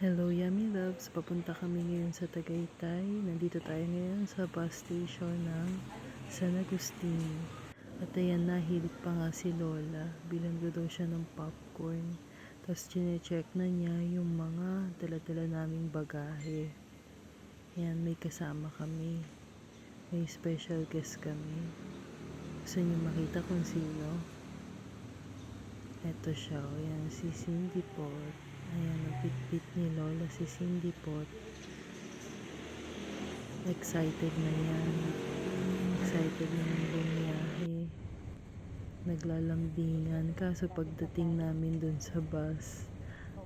Hello, Yummy Loves! Papunta kami ngayon sa Tagaytay. Nandito tayo ngayon sa bus station ng San Agustin. At ayan, nahilig pa nga si Lola. Bilanggo daw siya ng popcorn. Tapos chinecheck na niya yung mga dala-dala naming bagahe. Ayan, may kasama kami. May special guest kami. Gusto niyo makita kung sino? Ito siya. Ayan, si Cindy Pot. Ayan, nagpitpit ni Lola si Cindy Pot. Excited na yan. Excited na yung bumiyahe. Naglalambingan. Kaso pagdating namin dun sa bus,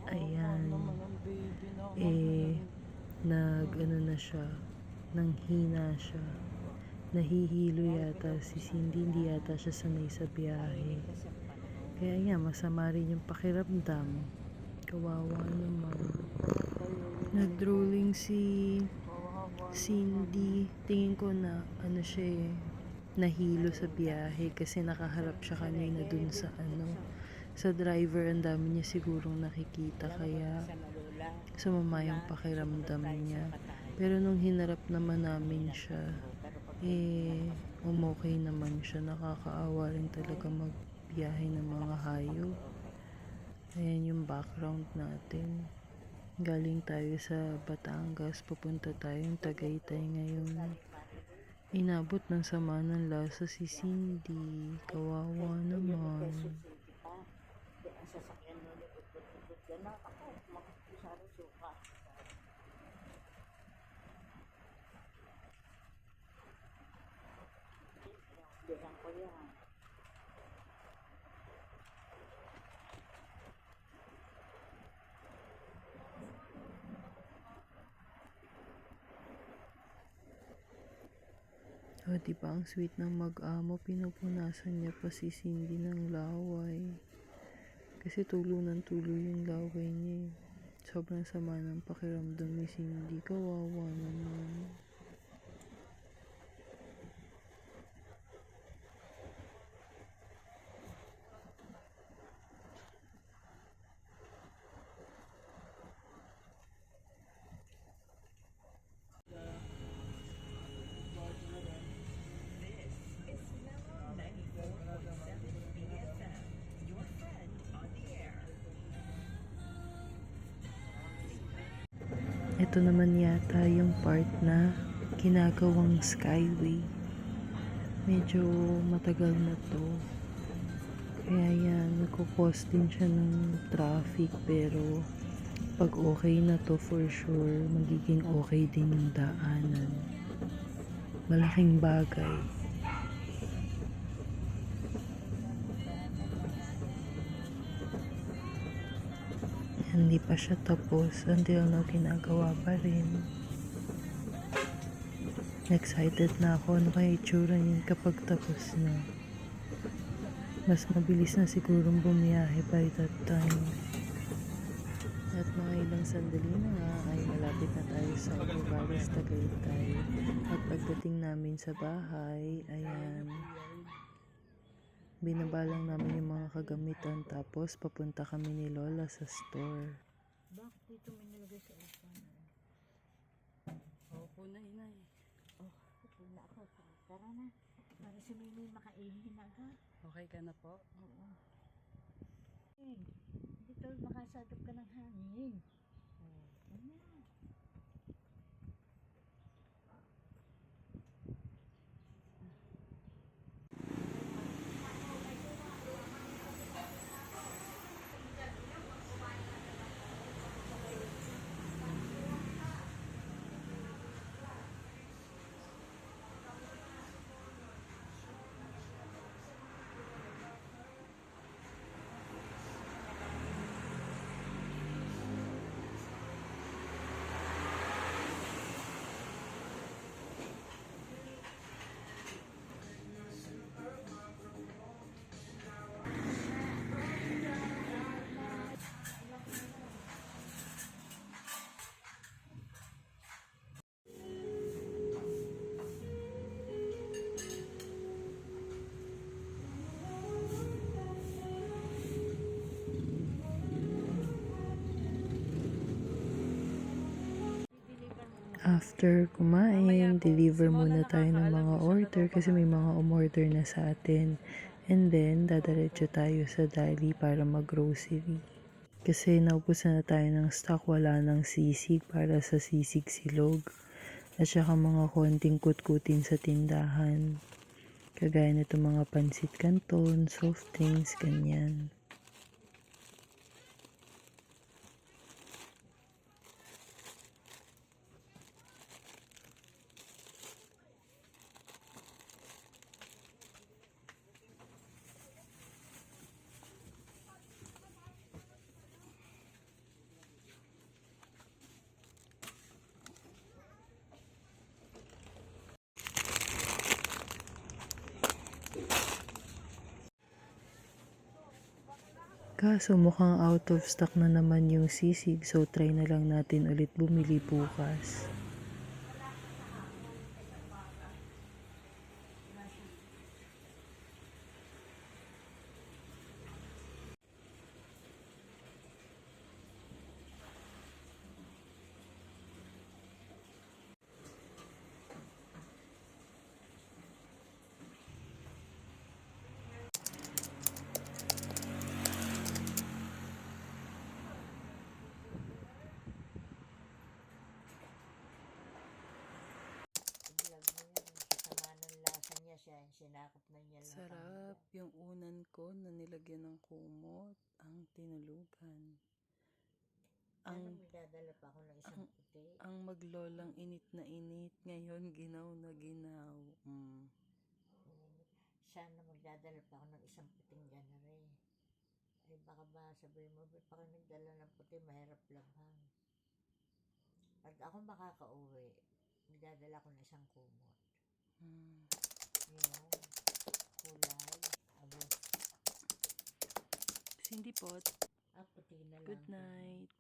ayan, ano na siya, nanghina siya. Nahihilo yata si Cindy, hindi yata siya sanay sa biyahe. Kaya yan, masama rin yung pakiramdam. Kawawa naman. Nag-drooling si Cindy. Tingin ko na siya nahilo sa biyahe kasi nakaharap siya kanina dun sa sa driver. Ang dami niya sigurong nakikita kaya sumama yung pakiramdam niya. Pero nung hinarap naman namin siya, umokay naman siya. Nakakaawa rin talaga magbiyahe ng mga hayop. Ayan yung background natin. Galing tayo sa Batangas, pupunta tayong Tagaytay ngayon. Inabot ng sama ng lasa si Cindy. Kawawa naman. O, diba ang sweet ng mag-amo, pinupunasan niya pa si Cindy ng laway. Kasi tulo ng tulo yung laway niya. Sobrang sama ng pakiramdam ni Cindy. Kawawa naman. Ito naman yata yung part na ginagawang skyway. Medyo matagal na to. Kaya yan, nagkukos din siya ng traffic. Pero pag okay na to, for sure, magiging okay din yung daanan. Malaking bagay. Hindi pa siya tapos until na ginagawa pa rin. Excited na ako ano kaya itsura niyan kapag tapos na. Mas mabilis na sigurong bumiyahe by that time. At mga ilang sandali na nga ay malapit na tayo sa Olivares, Tagaytay. At pagdating namin sa bahay, ayan, binabalang namin yung mga kagamitan tapos papunta kami ni Lola sa store. Bakit dito may nilagay sa upan? Opo na, inay. Oh, pula ako. Tara na. Para si Mimi makaihin na agad. Okay ka na po? Oo. Dito makasadap ka ng hangin. Ano? After kumain, deliver muna tayo ng mga order kasi may mga umorder na sa atin. And then, dadaretso tayo sa dali para mag-grocery. Kasi naubusan na tayo ng stock, wala ng sisig para sa sisig silog. At saka mga konting kutkutin sa tindahan. Kagaya nito mga pansit canton, soft drinks, ganyan. Kaso mukhang out of stock na naman yung sisig, so try na lang natin ulit bumili bukas. I-vlog mo yan. Sa sama ng lasa niya siya. Sinakap na niya lang. Sarap yung unan ko na nilagyan ng kumot, ang tinulugan. Ano, Ang may dadala pa ako ng isang puti. ang maglolang init na init, ngayon ginaw na ginaw. Sana magdadala pa ako ng isang puting ganare. Ay baka ba sabihin mo, ba't pa kayo nagdala ng puti, mahirap labhan. Pag ako makakauwi, magdadala ko ng isang kumot. Yung kulay. Abo. Cindy Pot, Puti na lang. good night.